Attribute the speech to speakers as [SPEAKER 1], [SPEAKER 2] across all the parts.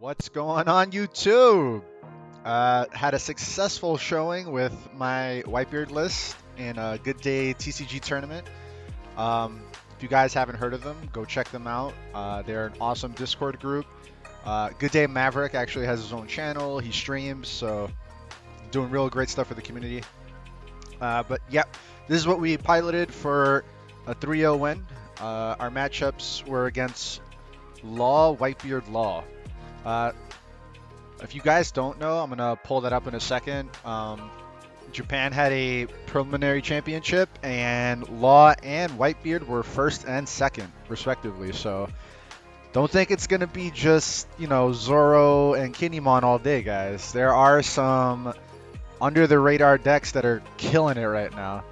[SPEAKER 1] What's going on, YouTube? Had a successful showing with my Whitebeard list in a Good Day TCG tournament. If you guys haven't heard of them, go check them out. They're an awesome Discord group. Good Day Maverick actually has his own channel. He streams, so doing real great stuff for the community. But yeah, this is what we piloted for a 3-0 win. Our matchups were against Law, Whitebeard, Law. If you guys don't know, I'm gonna pull that up in a second. Japan had a preliminary championship, and Law and Whitebeard were first and second, respectively. So don't think it's gonna be just, you know, Zoro and Kinemon all day, guys. There are some under the radar decks that are killing it right now.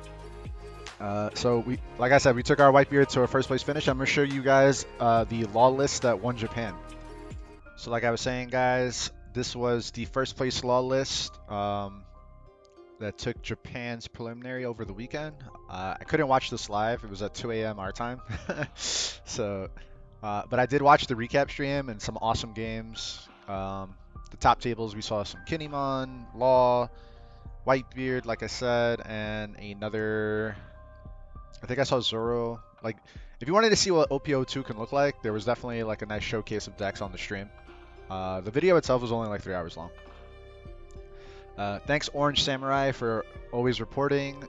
[SPEAKER 1] So like I said, we took our Whitebeard to a first place finish. I'm gonna show you guys the Law list that won Japan. So like I was saying, guys, this was the first place Law list that took Japan's preliminary over the weekend. I couldn't watch this live. It was at 2 a.m. our time. So, but I did watch the recap stream and some awesome games. The top tables, we saw some Kinemon, Law, Whitebeard, like I said, and another, I think I saw Zoro. Like, if you wanted to see what OPO2 can look like, there was definitely like a nice showcase of decks on the stream. The video itself was only like 3 hours long. Thanks Orange Samurai for always reporting.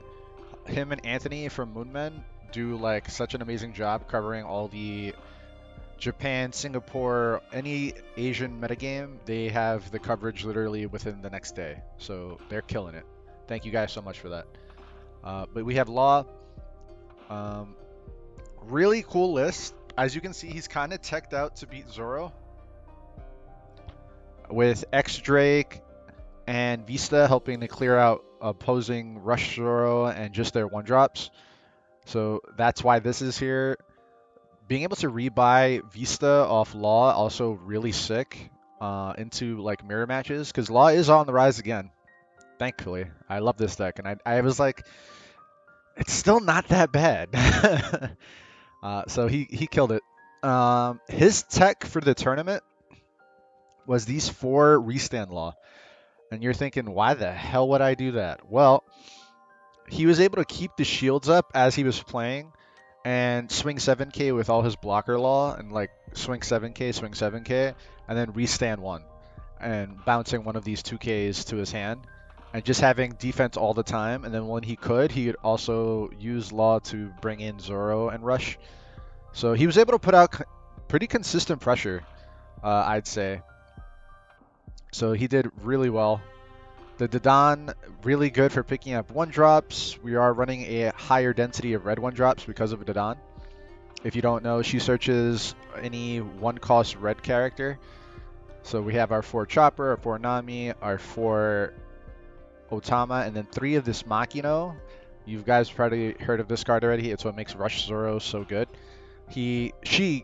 [SPEAKER 1] Him and Anthony from Moonmen do like such an amazing job covering all the Japan, Singapore, any Asian metagame. They have the coverage literally within the next day. So they're killing it. Thank you guys so much for that. But we have Law. Really cool list. As you can see, he's kind of teched out to beat Zoro. With X Drake and Vista helping to clear out opposing Rush Zoro and just their 1-drops. So that's why this is here. Being able to rebuy Vista off Law also really sick into like mirror matches, because Law is on the rise again. Thankfully, I love this deck, and I was like, it's still not that bad. So he killed it. His tech for the tournament was these 4 restand Law. And you're thinking, why the hell would I do that? Well, he was able to keep the shields up as he was playing and swing 7k with all his blocker Law and like swing 7k, and then restand 1 and bouncing one of these 2ks to his hand and just having defense all the time. And then when he could, he would also use Law to bring in Zoro and Rush. So he was able to put out pretty consistent pressure, I'd say. So he did really well. The Dadan, really good for picking up 1-drops. We are running a higher density of red 1-drops because of Dadan. If you don't know, she searches any 1-cost red character. So we have our 4 Chopper, our 4 Nami, our 4 Otama, and then 3 of this Makino. You guys probably heard of this card already. It's what makes Rush Zoro so good. She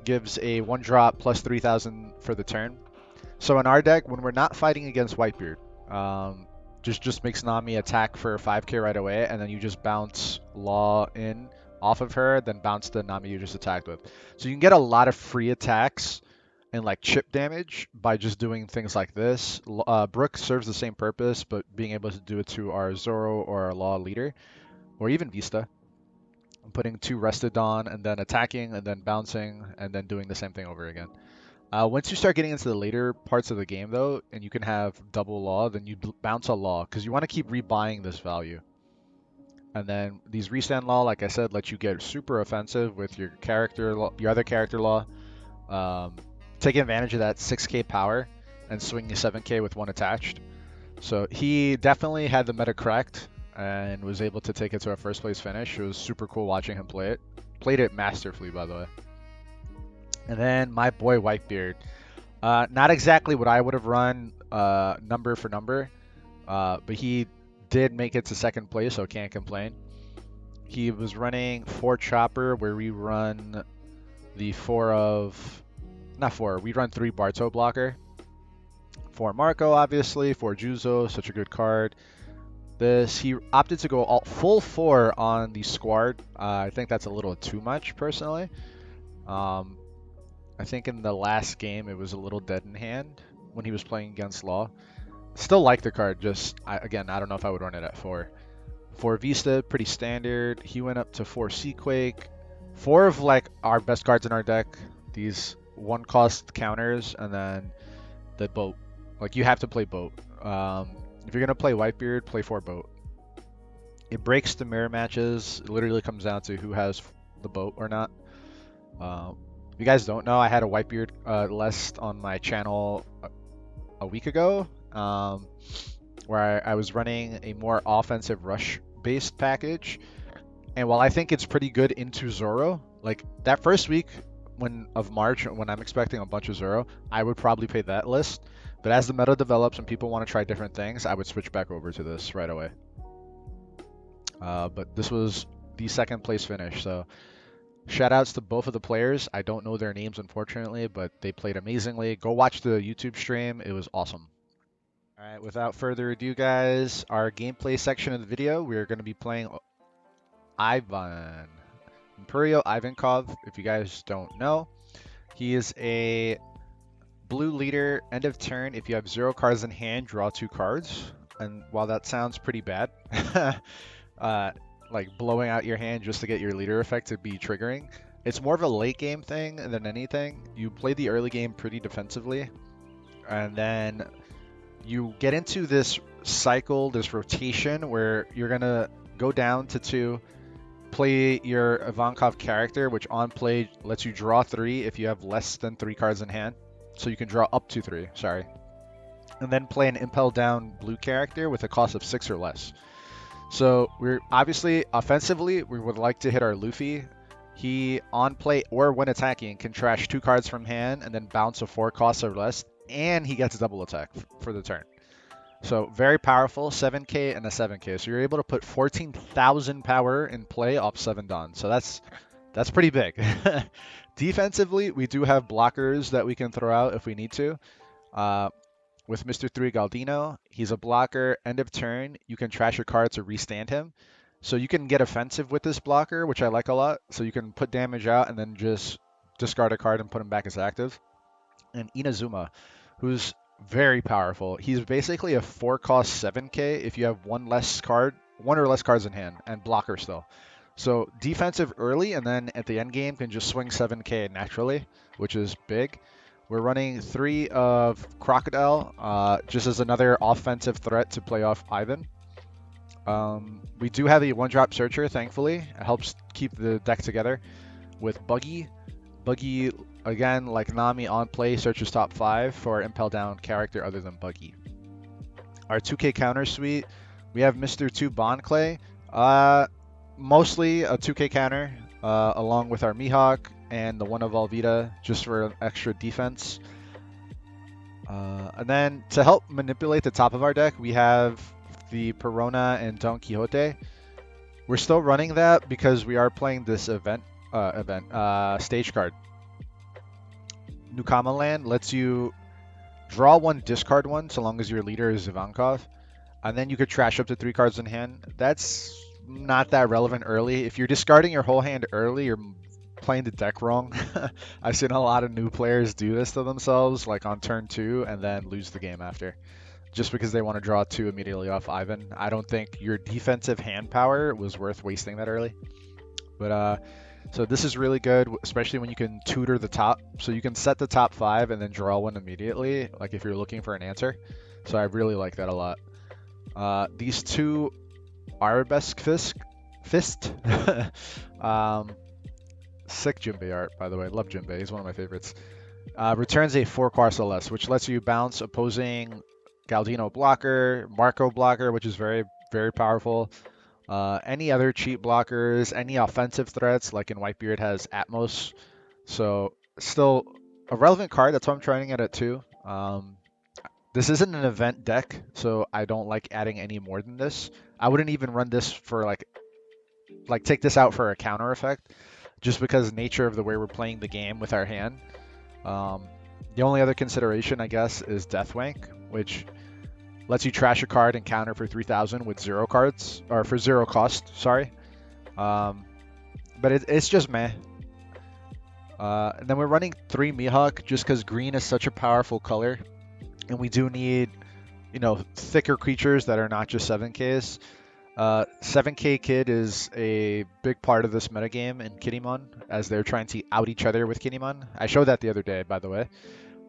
[SPEAKER 1] gives a 1-drop plus 3,000 for the turn. So in our deck, when we're not fighting against Whitebeard, just makes Nami attack for 5k right away, and then you just bounce Law in off of her, then bounce the Nami you just attacked with. So you can get a lot of free attacks and like chip damage by just doing things like this. Brook serves the same purpose, but being able to do it to our Zoro or our Law leader, or even Vista. I'm putting 2 rested on and then attacking and then bouncing and then doing the same thing over again. Once you start getting into the later parts of the game, though, and you can have double Law, then you bounce a Law, because you want to keep rebuying this value. And then these restand Law, like I said, let you get super offensive with your character, your other character Law. Taking advantage of that 6k power and swinging 7k with 1 attached. So he definitely had the meta correct and was able to take it to a first place finish. It was super cool watching him play it. Played it masterfully, by the way. And then my boy Whitebeard. Not exactly what I would have run number for number, but he did make it to second place, so can't complain. He was running 4 Chopper, where we run the 4 of... Not 4, we run 3 Barto blocker. 4 Marco, obviously, 4 Juzo, such a good card. He opted to go full 4 on the Squad. I think that's a little too much, personally. I think in the last game it was a little dead in hand, when he was playing against Law. Still like the card, just again, I don't know if I would run it at 4. 4 Vista, pretty standard. He went up to 4 Seaquake. 4 of like our best cards in our deck. These 1 cost counters, and then the boat. Like you have to play boat. If you're gonna play Whitebeard, play 4 boat. It breaks the mirror matches. It literally comes down to who has the boat or not. If you guys don't know, I had a Whitebeard list on my channel a week ago, where I was running a more offensive rush-based package. And while I think it's pretty good into Zoro, like that first week of March, when I'm expecting a bunch of Zoro, I would probably play that list. But as the meta develops and people want to try different things, I would switch back over to this right away. But this was the 2nd place finish, so shout outs to both of the players. I don't know their names, unfortunately, but they played amazingly. Go watch the YouTube stream. It was awesome. All right, without further ado, guys, our gameplay section of the video, we're going to be playing Imperial Ivankov. If you guys don't know, he is a blue leader. End of turn, if you have 0 cards in hand, draw 2 cards. And while that sounds pretty bad, like blowing out your hand just to get your leader effect to be triggering, it's more of a late game thing than anything. You play the early game pretty defensively, and then you get into this cycle, this rotation, where you're gonna go down to 2, play your Ivankov character, which on play lets you draw 3 if you have less than 3 cards in hand. So you can draw up to 3, sorry. And then play an Impel Down blue character with a cost of 6 or less. So we're obviously, offensively, we would like to hit our Luffy. He, on play or when attacking, can trash 2 cards from hand and then bounce a 4 cost or less, and he gets double attack for the turn. So very powerful, 7k and a 7k. So you're able to put 14,000 power in play off 7 Dawn. So that's pretty big. Defensively, we do have blockers that we can throw out if we need to. With Mr. 3 Galdino, he's a blocker. End of turn, you can trash a card to restand him. So you can get offensive with this blocker, which I like a lot. So you can put damage out and then just discard a card and put him back as active. And Inazuma, who's very powerful. He's basically a 4 cost 7k if you have 1 or less cards in hand, and blocker still. So defensive early, and then at the end game can just swing 7k naturally, which is big. We're running 3 of Crocodile, just as another offensive threat to play off Ivan. We do have a 1-drop Searcher, thankfully. It helps keep the deck together. With Buggy. Buggy, again, like Nami on play, searches top 5 for Impel Down character other than Buggy. Our 2k counter suite, we have Mr. 2 Bond Clay. Mostly a 2k counter, along with our Mihawk and the 1 of Alvita, just for extra defense. And then to help manipulate the top of our deck, we have the Perona and Don Quixote. We're still running that because we are playing this stage card. Nukama Land lets you draw 1, discard 1, so long as your leader is Ivankov. And then you could trash up to 3 cards in hand. That's not that relevant early. If you're discarding your whole hand early, you're playing the deck wrong. I've seen a lot of new players do this to themselves, like on turn 2, and then lose the game after, just because they want to draw 2 immediately off Ivan. I don't think your defensive hand power was worth wasting that early. But so this is really good, especially when you can tutor the top. So you can set the top 5 and then draw 1 immediately, like if you're looking for an answer. So I really like that a lot. These 2 Arabesque Fist. Sick Jinbei art, by the way. Love Jinbei. He's one of my favorites. Returns a 4 cost or less, which lets you bounce opposing Galdino blocker, Marco blocker, which is very, very powerful. Any other cheap blockers, any offensive threats, like in Whitebeard has Atmos. So still a relevant card. That's why I'm trying it at 2. This isn't an event deck, so I don't like adding any more than this. I wouldn't even run this for like take this out for a counter effect, just because nature of the way we're playing the game with our hand. The only other consideration, I guess, is Deathwank, which lets you trash a card and counter for 3,000 with 0 cards, or for 0 cost, sorry. But it's just meh. And then we're running 3 Mihawk just because green is such a powerful color. And we do need, you know, thicker creatures that are not just 7Ks. 7K Kid is a big part of this metagame in Kiddymon, as they're trying to out each other with Kiddymon. I showed that the other day, by the way.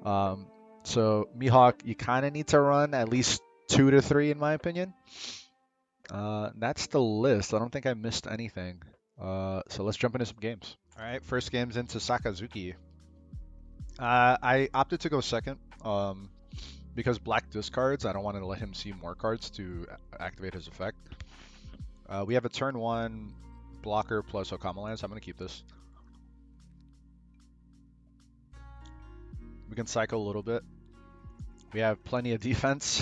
[SPEAKER 1] Um, so Mihawk, you kind of need to run at least 2 to 3, in my opinion. That's the list. I don't think I missed anything. So let's jump into some games. All right, first game's into Sakazuki. I opted to go second because black discards. I don't want to let him see more cards to activate his effect. We have a turn 1 blocker plus Okama Land, so I'm going to keep this. We can cycle a little bit. We have plenty of defense.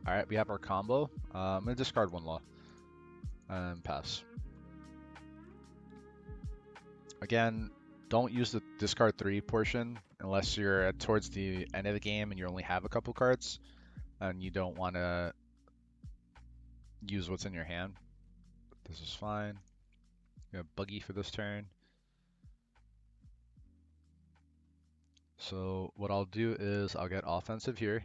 [SPEAKER 1] Alright, we have our combo. I'm going to discard 1 law and pass. Again, don't use the discard 3 portion unless you're towards the end of the game and you only have a couple cards and you don't want to use what's in your hand. This is fine. We have Buggy for this turn. So what I'll do is I'll get offensive here.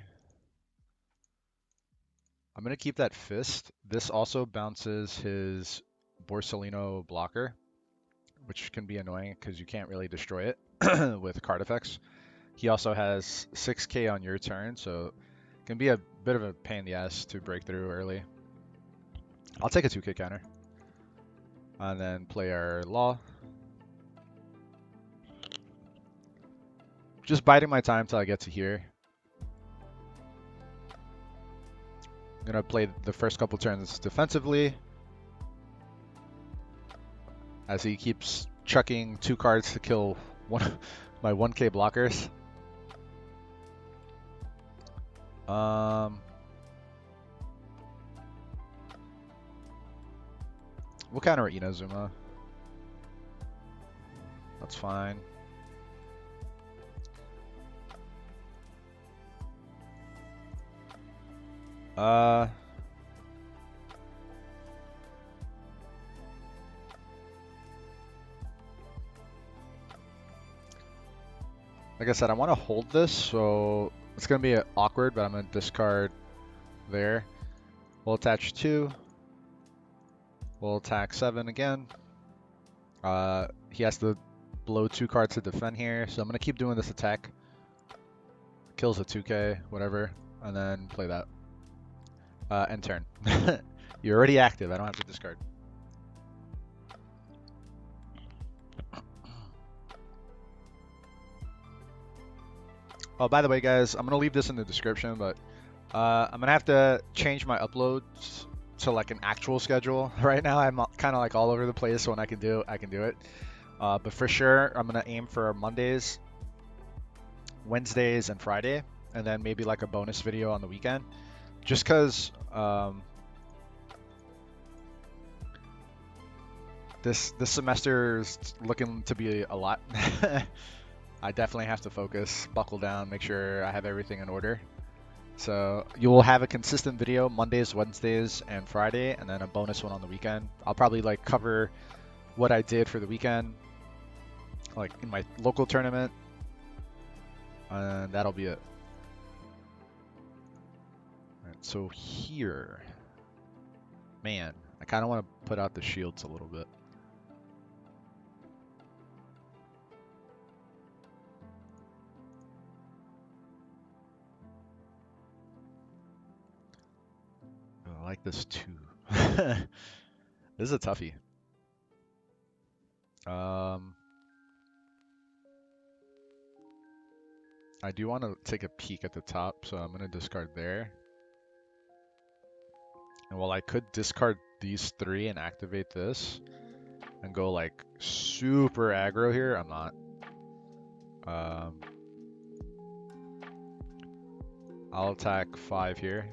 [SPEAKER 1] I'm going to keep that Fist. This also bounces his Borsellino blocker, which can be annoying because you can't really destroy it with card effects. He also has 6k on your turn, so it can be a bit of a pain in the ass to break through early. I'll take a 2k counter. And then play our Law. Just biding my time till I get to here. I'm going to play the first couple turns defensively, as he keeps chucking 2 cards to kill my 1k blockers. We'll counter Inazuma. That's fine. Like I said, I want to hold this, so it's going to be awkward, but I'm going to discard there. We'll attach 2. We'll attack 7 again. He has to blow 2 cards to defend here, so I'm going to keep doing this attack. Kills a 2k, whatever, and then play that. End turn. You're already active, I don't have to discard. Oh, by the way, guys, I'm going to leave this in the description, but I'm going to have to change my uploads to like an actual schedule. Right now, I'm kind of like all over the place, so when I can do it. But for sure, I'm going to aim for Mondays, Wednesdays, and Friday, and then maybe like a bonus video on the weekend. Just because this semester is looking to be a lot. I definitely have to focus, buckle down, make sure I have everything in order. So you will have a consistent video Mondays, Wednesdays, and Friday, and then a bonus one on the weekend. I'll probably like cover what I did for the weekend, like in my local tournament, and that'll be it. All right, so here, man, I kind of want to put out the shields a little bit. I like this too. This is a toughie. I do want to take a peek at the top, so I'm going to discard there. And while I could discard these 3 and activate this and go like super aggro here, I'm not. I'll attack 5 here.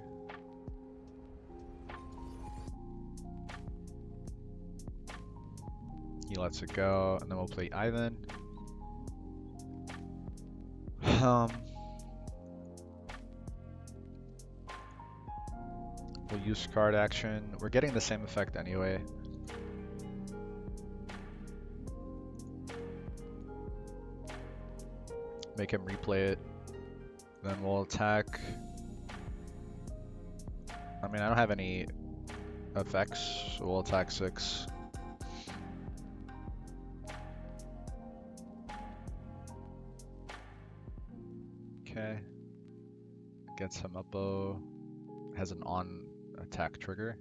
[SPEAKER 1] He lets it go, and then we'll play Ivan. We'll use card action. We're getting the same effect anyway. make him replay it. Then we'll attack. I mean, I don't have any effects, so we'll attack 6. Okay. Gets him up. Has an on attack trigger.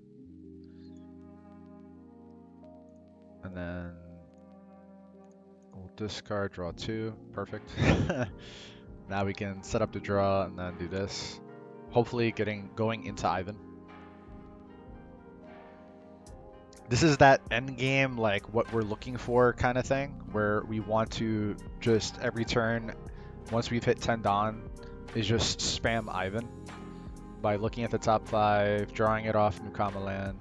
[SPEAKER 1] And then we'll discard, draw 2. Perfect. Now we can set up the draw and then do this. Hopefully going into Ivan. This is that end game, like what we're looking for kind of thing, where we want to just every turn, once we've hit 10 Dawn, is just spam Ivan by looking at the top 5, drawing it off Nukama land.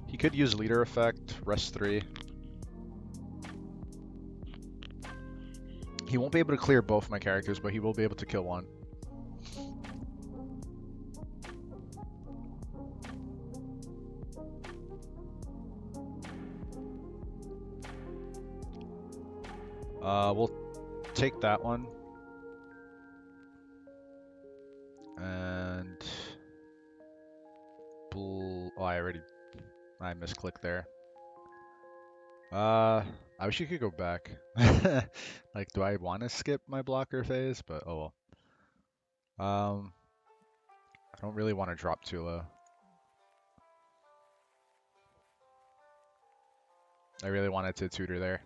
[SPEAKER 1] He could use leader effect, rest 3. He won't be able to clear both my characters, but he will be able to kill one. We'll take that one. And... Oh, I misclicked there. I wish you could go back. Like, do I want to skip my blocker phase? But oh well. I don't really want to drop too low. I really wanted to tutor there.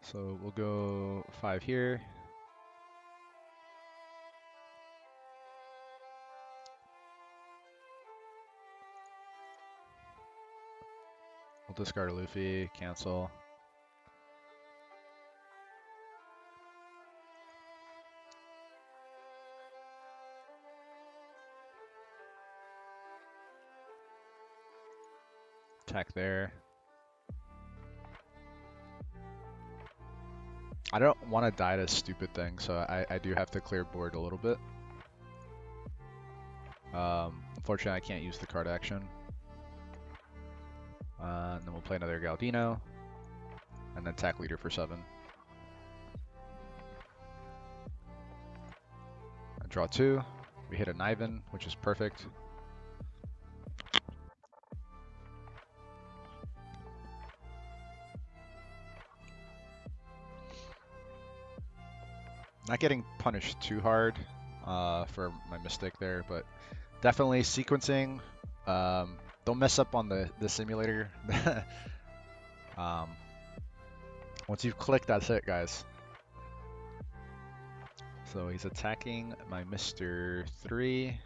[SPEAKER 1] So we'll go 5 here. We'll discard a Luffy, cancel. Attack there. I don't want to die to stupid things, so I do have to clear board a little bit. Unfortunately, I can't use the card action. And then we'll play another Galdino, and then attack leader for 7. I draw 2. We hit an Ivan, which is perfect. Not getting punished too hard for my mistake there, but definitely sequencing. Don't mess up on the simulator. Once you've clicked, that's it, guys. So he's attacking my Mr. 3.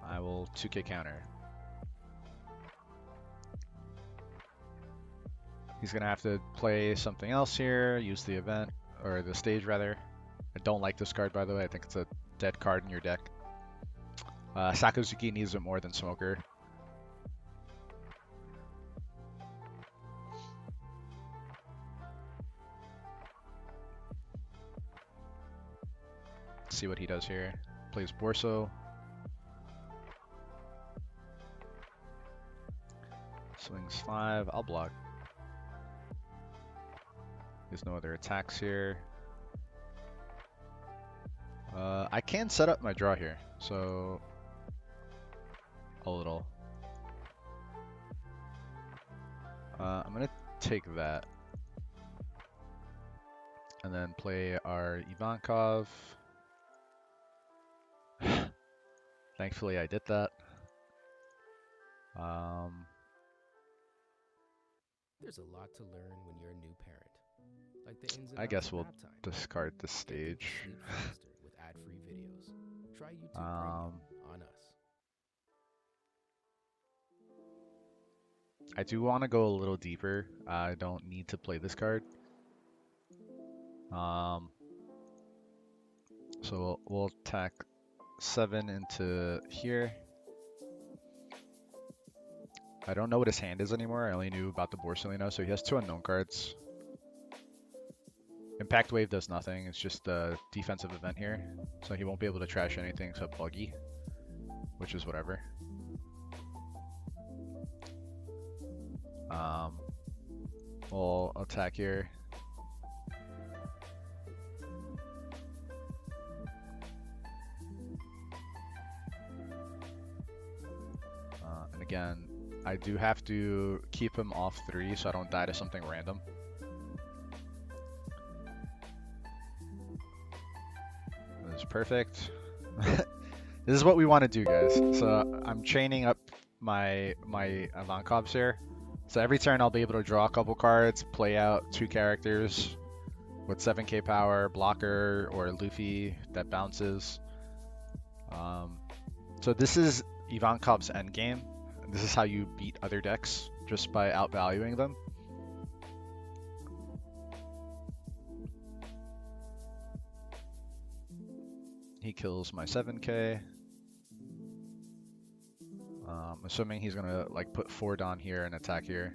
[SPEAKER 1] I will 2k counter. He's gonna have to play something else here, use the event, or the stage rather. I don't like this card, by the way. I think it's a dead card in your deck. Sakazuki needs it more than Smoker. Let's see what he does here. Plays Borso. Swings 5. I'll block. There's no other attacks here. I can set up my draw here, so a little. I'm gonna take that and then play our Ivankov. Thankfully, I did that.
[SPEAKER 2] There's a lot to learn when you're a new parent. Like the ins and
[SPEAKER 1] I guess
[SPEAKER 2] outs of
[SPEAKER 1] we'll
[SPEAKER 2] nap time.
[SPEAKER 1] discard the stage.
[SPEAKER 2] Sleep faster with ad-free videos. Try YouTube Premium on us.
[SPEAKER 1] I do want to go a little deeper. I don't need to play this card. So we'll attack 7 into here. I don't know what his hand is anymore. I only knew about the Borsalino, so he has 2 unknown cards. Impact Wave does nothing. It's just a defensive event here, so he won't be able to trash anything except Buggy, which is whatever. We'll attack here. And again, I do have to keep him off 3 so I don't die to something random. This is perfect. This is what we want to do, guys. So I'm chaining up my Ivankovs here. So every turn I'll be able to draw a couple cards, play out 2 characters with 7k power, blocker, or Luffy that bounces. So this is Ivankov's endgame. This is how you beat other decks, just by outvaluing them. He kills my 7k. Assuming he's gonna like put 4 down here and attack here.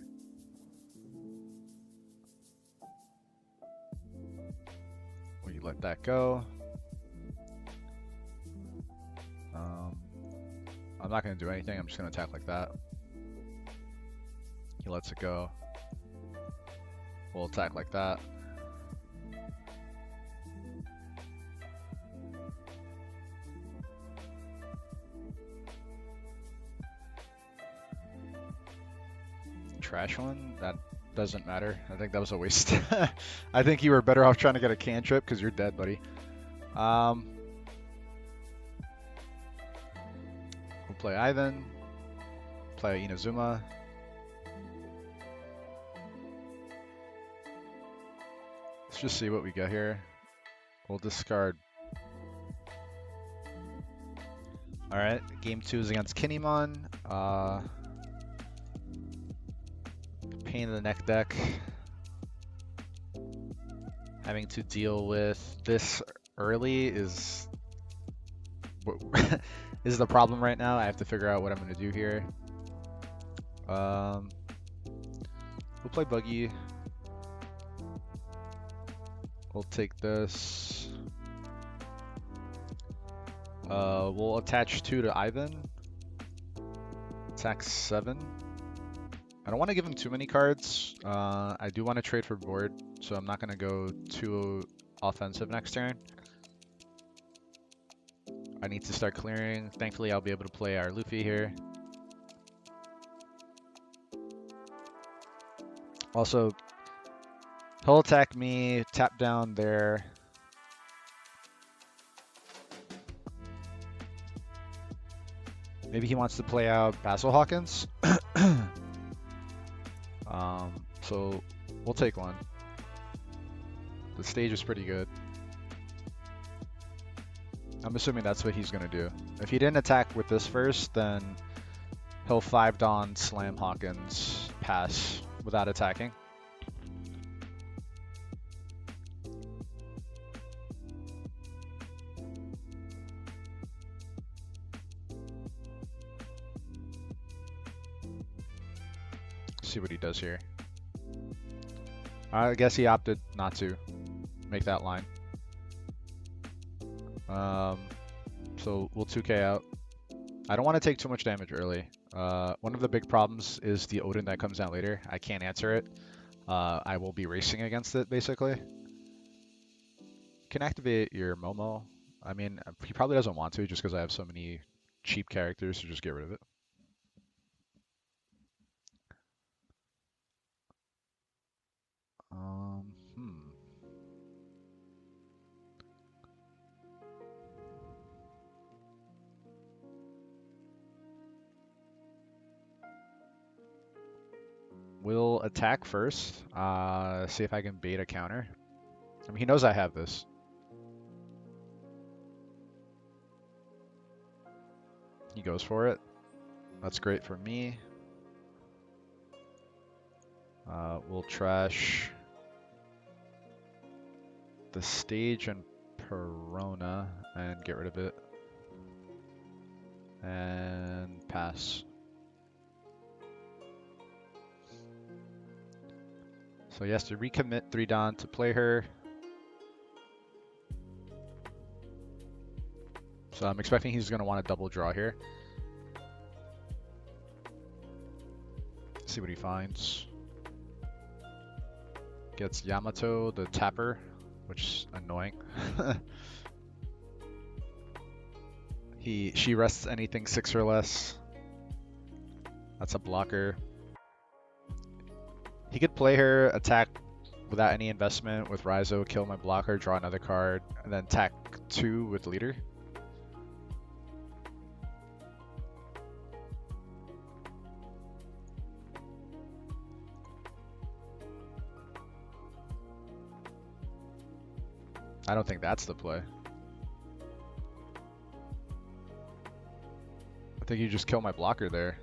[SPEAKER 1] We let that go. I'm not gonna do anything. I'm just gonna attack like that. He lets it go. We'll attack like that. Trash one? That doesn't matter. I think that was a waste. I think you were better off trying to get a cantrip because you're dead, buddy. We'll play Ivan. Play Inazuma. Let's just see what we get here. We'll discard. Alright, game 2 is against SCHEDULE-Mon. Pain in the neck deck. Having to deal with this early is is the problem right now. I have to figure out what I'm going to do here. We'll play Buggy. We'll take this. We'll attach 2 to Ivan. Attack 7. I don't want to give him too many cards. I do want to trade for board, so I'm not going to go too offensive next turn. I need to start clearing. Thankfully, I'll be able to play our Luffy here. Also, he'll attack me, tap down there. Maybe he wants to play out Basil Hawkins. So we'll take one. The stage is pretty good. I'm assuming that's what he's going to do. If he didn't attack with this first, then he'll 5-Don Slam Hawkins, pass without attacking. See what he does here. I guess he opted not to make that line. So we'll 2k out. I don't want to take too much damage early. One of the big problems is the Odin that comes out later. I can't answer it. I will be racing against it, basically. You can activate your Momo. I mean, he probably doesn't want to just because I have so many cheap characters, so just get rid of it. We'll attack first. See if I can bait a counter. I mean, he knows I have this. He goes for it. That's great for me. We'll trash the stage and Perona and get rid of it. And pass. So he has to recommit 3 Don to play her. So I'm expecting he's going to want to double draw here. See what he finds. Gets Yamato, the tapper, which is annoying. She rests anything 6 or less. That's a blocker. He could play her, attack without any investment with Raizo, kill my blocker, draw another card, and then attack 2 with leader. I don't think that's the play. I think you just kill my blocker there.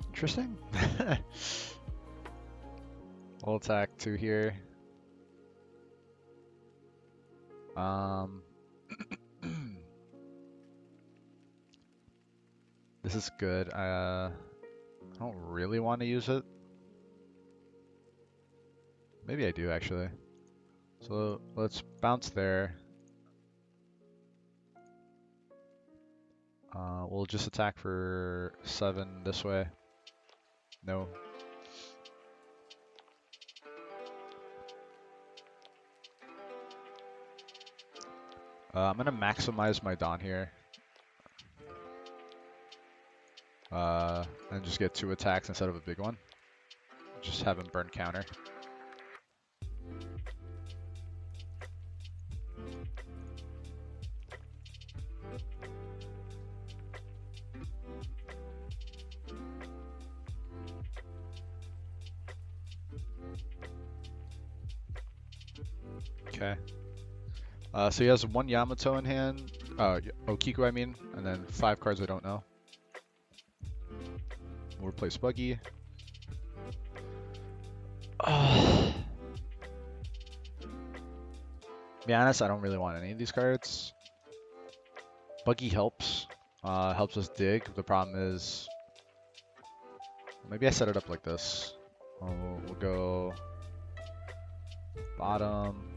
[SPEAKER 1] Interesting. We'll attack 2 here. This is good. I don't really want to use it. Maybe I do actually. So let's bounce there. We'll just attack for 7 this way. No. I'm gonna maximize my Don here. And just get 2 attacks instead of a big one. Just have him burn counter. Okay. So he has 1 Yamato in hand, Okiku I mean, and then 5 cards I don't know. We'll replace Buggy. To be honest, I don't really want any of these cards. Buggy helps. Helps us dig. The problem is, maybe I set it up like this. We'll go bottom,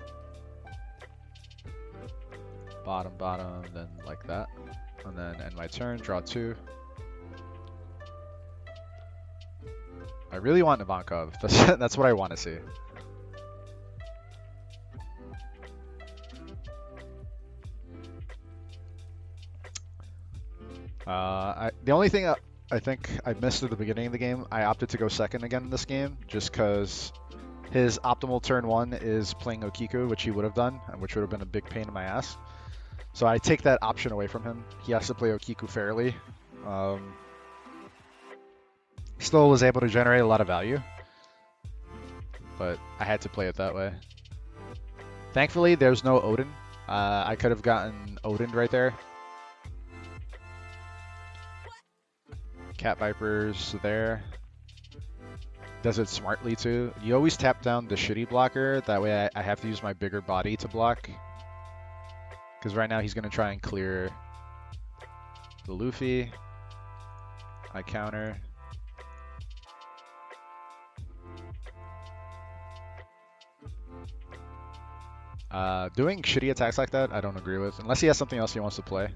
[SPEAKER 1] bottom, bottom, then like that. And then end my turn, draw 2. I really want Ivankov. That's what I want to see. The only thing I think I missed at the beginning of the game, I opted to go second again in this game, just because his optimal turn 1 is playing Okiku, which he would have done, and which would have been a big pain in my ass. So I take that option away from him. He has to play Okiku fairly. Still was able to generate a lot of value, but I had to play it that way. Thankfully, there's no Odin. I could have gotten Odin right there. Cat Viper's there. Does it smartly too. You always tap down the shitty blocker. That way I have to use my bigger body to block. Because right now he's going to try and clear the Luffy. I counter. Doing shitty attacks like that, I don't agree with. Unless he has something else he wants to play.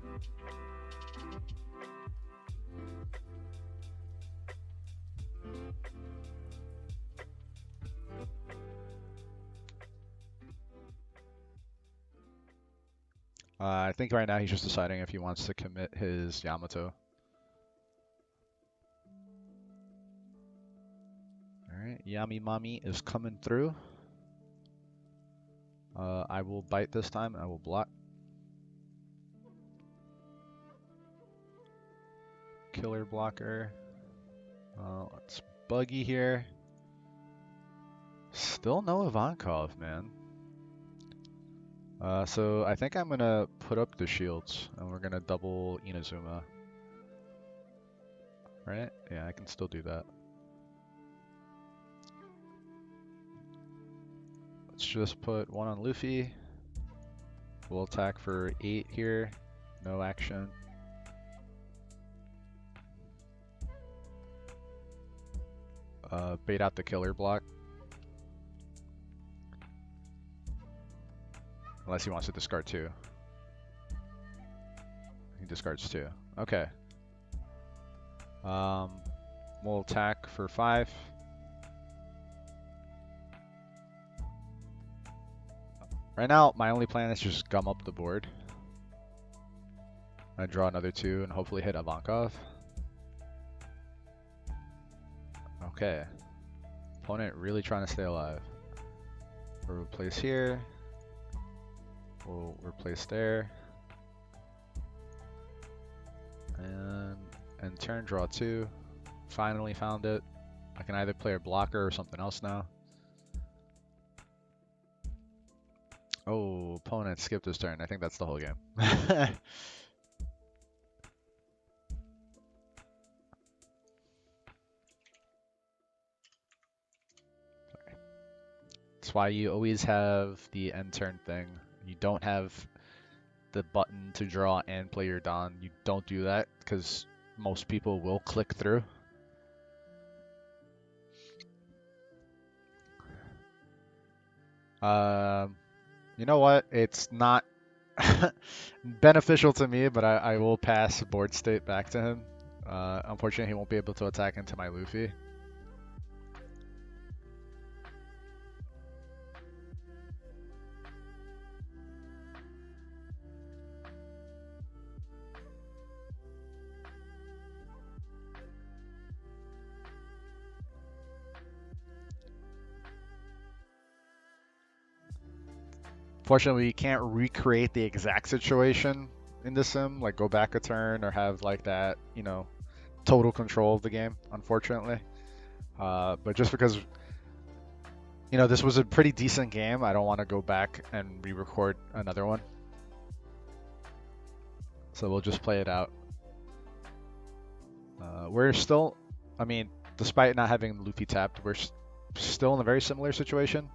[SPEAKER 1] I think right now he's just deciding if he wants to commit his Yamato. Alright, Yami Mami is coming through. I will bite this time. I will block. Killer blocker. Let's Buggy here. Still no Ivankov, man. So I think I'm gonna put up the shields, and we're gonna double Inazuma. Right? Yeah, I can still do that. just put 1 on Luffy. We'll attack for 8 here. No action. Bait out the killer block. Unless he wants to discard 2. He discards 2. Okay. We'll attack for 5. Right now, my only plan is just gum up the board. I draw another 2 and hopefully hit Ivankov. Okay. Opponent really trying to stay alive. We'll replace here. We'll replace there. And turn, draw 2. Finally found it. I can either play a blocker or something else now. Oh, opponent skipped his turn. I think that's the whole game. That's why you always have the end turn thing. You don't have the button to draw and play your Don. You don't do that because most people will click through. You know what? It's not beneficial to me, but I will pass board state back to him. Unfortunately, he won't be able to attack into my Luffy. Fortunately, we can't recreate the exact situation in the sim, like go back a turn or have like that, you know, total control of the game, unfortunately. But just because, you know, this was a pretty decent game, I don't want to go back and re-record another one. So we'll just play it out. We're still, I mean, despite not having Luffy tapped, we're still in a very similar situation.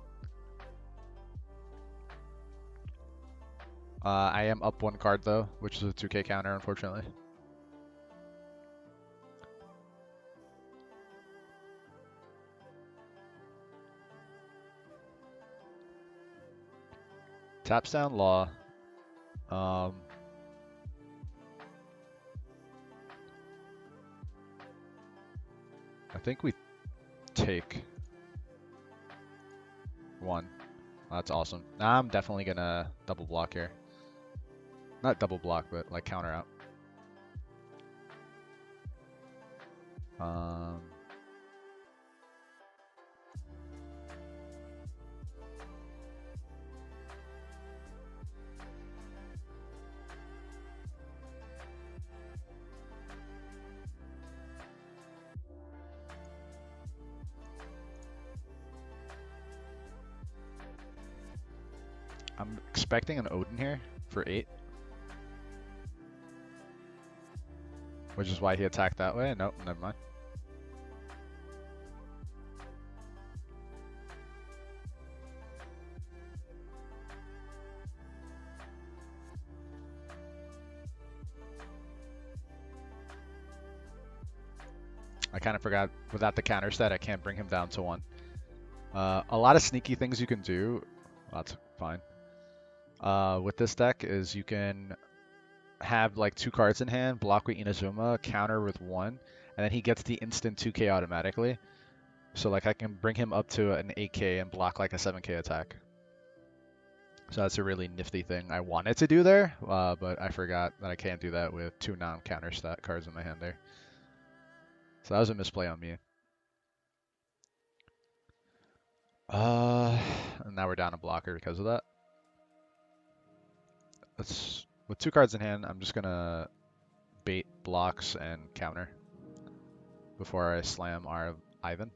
[SPEAKER 1] I am up 1 card though, which is a 2k counter, unfortunately. Taps down Law. I think we take 1. That's awesome. Now I'm definitely gonna double block here. Not double block, but like counter out. I'm expecting an Odin here for 8. Which is why he attacked that way. Nope, never mind. I kind of forgot, without the counter stat, I can't bring him down to 1. A lot of sneaky things you can do. That's fine. With this deck is you can have like 2 cards in hand, block with Inazuma, counter with 1, and then he gets the instant 2k automatically. So like I can bring him up to an 8k and block like a 7k attack. So that's a really nifty thing I wanted to do there, but I forgot that I can't do that with 2 non-counter stat cards in my hand there. So that was a misplay on me. And now we're down a blocker because of that. With 2 cards in hand, I'm just gonna bait blocks and counter before I slam our Ivan.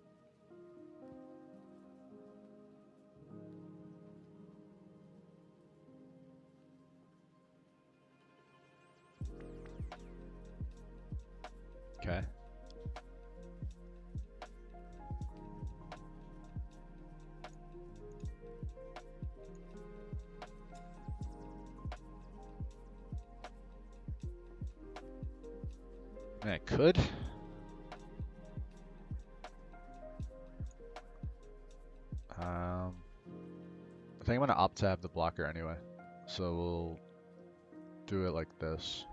[SPEAKER 1] Okay. And it could. I think I'm gonna opt to have the blocker anyway. So we'll do it like this.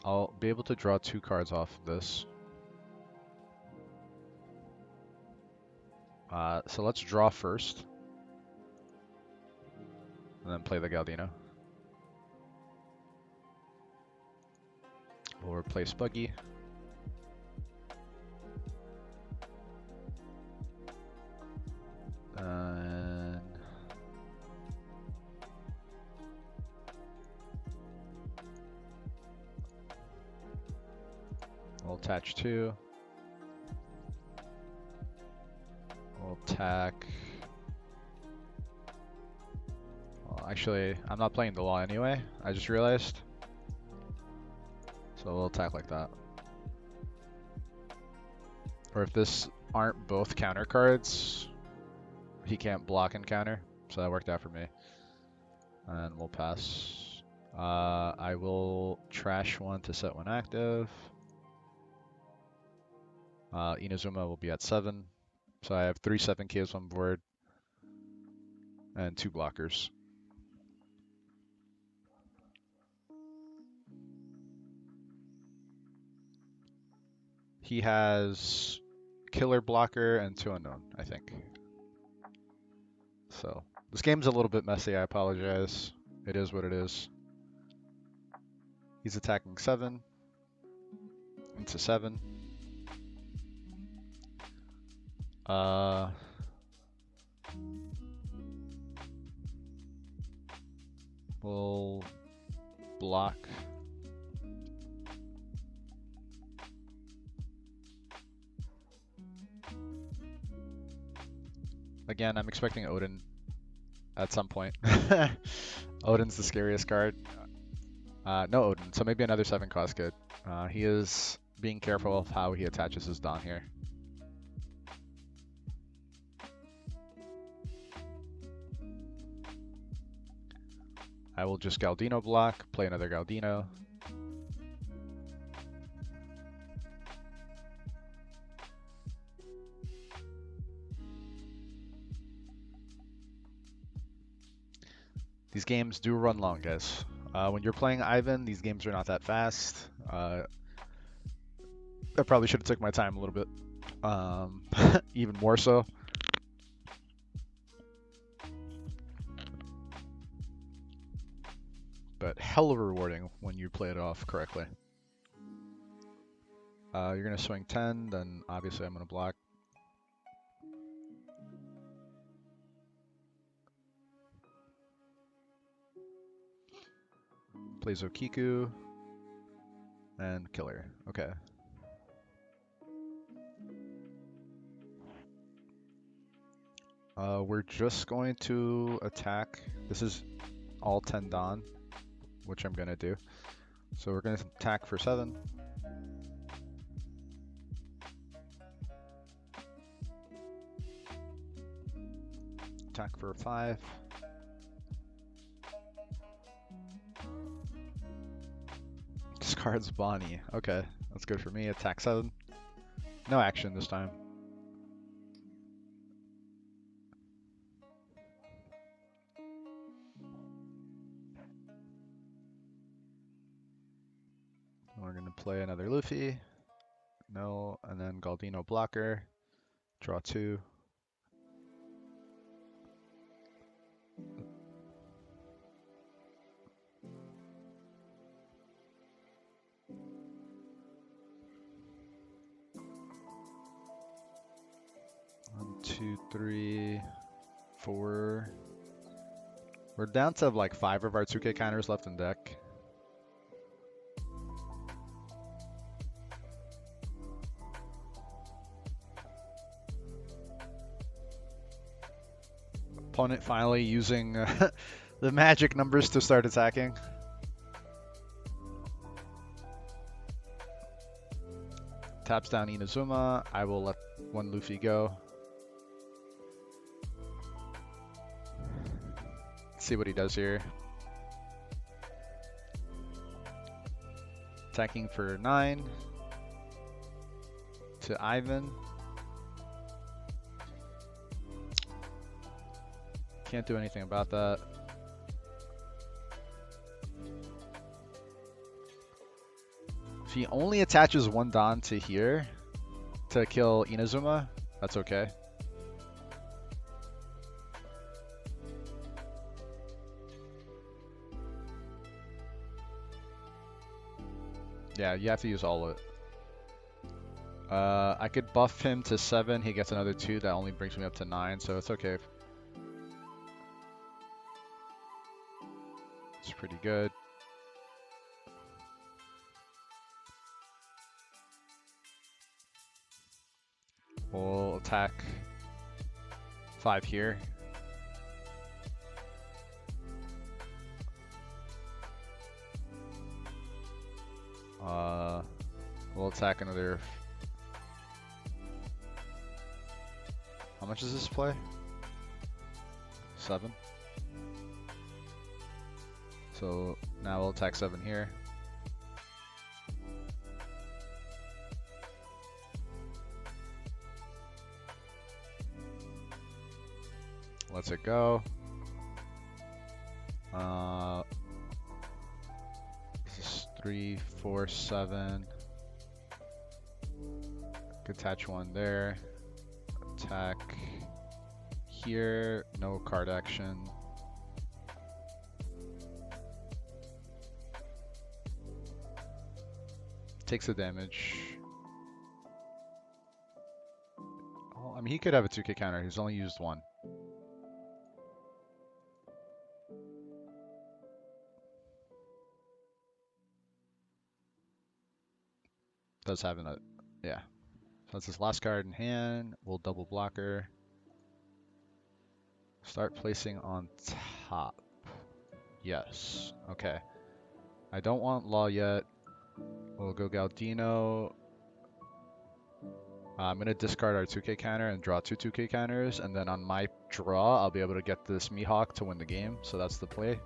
[SPEAKER 1] I'll be able to draw 2 cards off this. So let's draw first. And then play the Galdino. We'll replace Buggy. And we'll attach 2. We'll attack. Well, actually, I'm not playing the law anyway. I just realized. So we'll attack like that. Or if this aren't both counter cards, he can't block and counter. So that worked out for me. And we'll pass. I will trash 1 to set 1 active. Inazuma will be at 7. So I have 3 7Ks on board. And 2 blockers. He has killer blocker and 2 unknown, I think. So this game's a little bit messy, I apologize. It is what it is. He's attacking 7 into 7. We'll block. Again, I'm expecting Odin at some point. Odin's the scariest card. No Odin, so maybe another 7 cost good. He is being careful of how he attaches his Dawn here. I will just Galdino block, play another Galdino. These games do run long, guys. When you're playing Ivan, these games are not that fast. I probably should have took my time a little bit, even more so. But hella rewarding when you play it off correctly. You're gonna swing 10, then obviously I'm gonna block. Play Zokiku and killer. Okay. We're just going to attack. This is all 10 Dawn, which I'm gonna do. So we're gonna attack for 7. Attack for 5. Discards Bonnie. Okay, that's good for me. Attack 7. No action this time. We're going to play another Luffy. No, and then Galdino blocker. Draw 2. One, 2, 3, 4. We're down to like 5 of our 2K counters left in deck. Opponent finally using the magic numbers to start attacking. Taps down Inazuma. I will let one Luffy go. Let's see what he does here. Attacking for 9 to Ivan. Can't do anything about that. If he only attaches one Don to here to kill Inazuma, that's okay. Yeah, you have to use all of it. I could buff him to 7. He gets another 2. That only brings me up to 9, so it's okay. It's pretty good. We'll attack 5 here. We'll attack another. How much does this play? 7. So now we'll attack 7 here. Let's it go. This is 3, 4, 7. Could attach 1 there. Attack here. No card action. Takes the damage. Oh, I mean, he could have a 2k counter. He's only used 1. Does have a, yeah. So that's his last card in hand. We'll double blocker. Start placing on top. Yes. Okay. I don't want Law yet. We'll go Galdino. I'm going to discard our 2k counter and draw 2 2k counters. And then on my draw, I'll be able to get this Mihawk to win the game. So that's the play.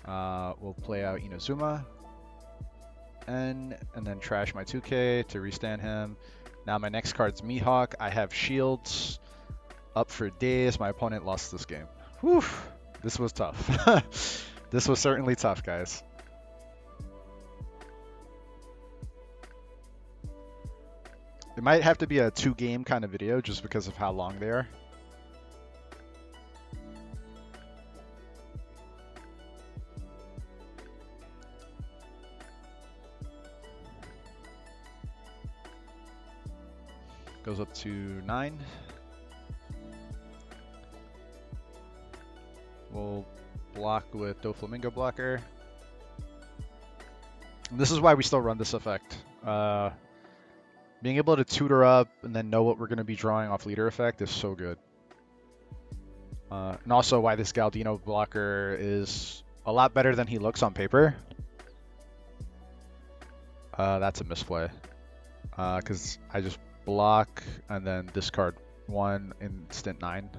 [SPEAKER 1] We'll play out Inazuma. And then trash my 2k to restand him. Now my next card's Mihawk. I have shields up for days. My opponent lost this game. Whew. This was tough. This was certainly tough, guys. It might have to be a 2-game kind of video just because of how long they are. Goes up to 9. We'll block with Doflamingo blocker. And this is why we still run this effect. Being able to tutor up and then know what we're going to be drawing off leader effect is so good. And also why this Galdino blocker is a lot better than he looks on paper. That's a misplay. Because I just block and then discard 1 instant 9.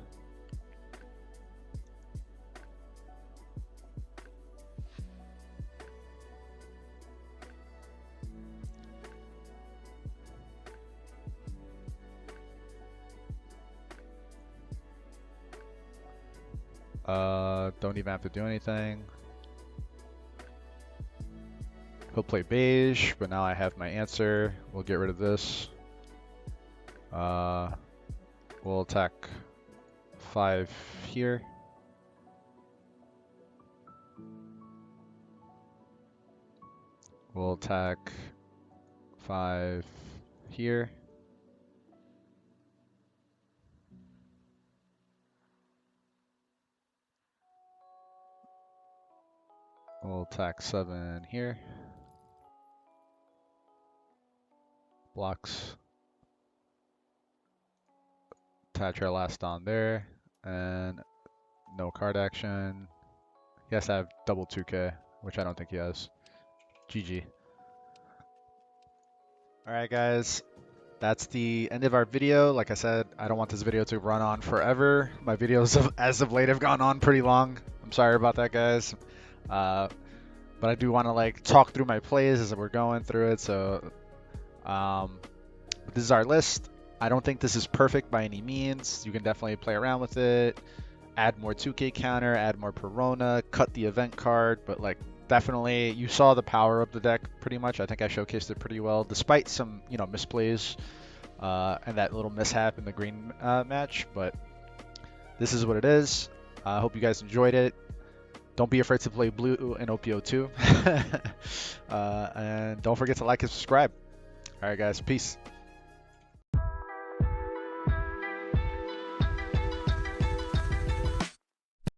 [SPEAKER 1] Don't even have to do anything. He'll play beige, but now I have my answer. We'll get rid of this. We'll attack 5 here. We'll attack 5 here. We'll attack 7 here. Blocks. Attach our last on there. and no card action. He has to have double 2K, which I don't think he has. GG. Alright guys, that's the end of our video. Like I said, I don't want this video to run on forever. My videos as of late have gone on pretty long. I'm sorry about that, guys. But I do want to like talk through my plays as we're going through it. So this is our list. I don't think this is perfect by any means. You can definitely play around with it, add more 2K counter, add more Perona, cut the event card, but like definitely you saw the power of the deck pretty much. I think I showcased it pretty well, despite some misplays and that little mishap in the green match. But this is what it is. I hope you guys enjoyed it. Don't be afraid to play blue in OPO2. And don't forget to like and subscribe. All right, guys. Peace.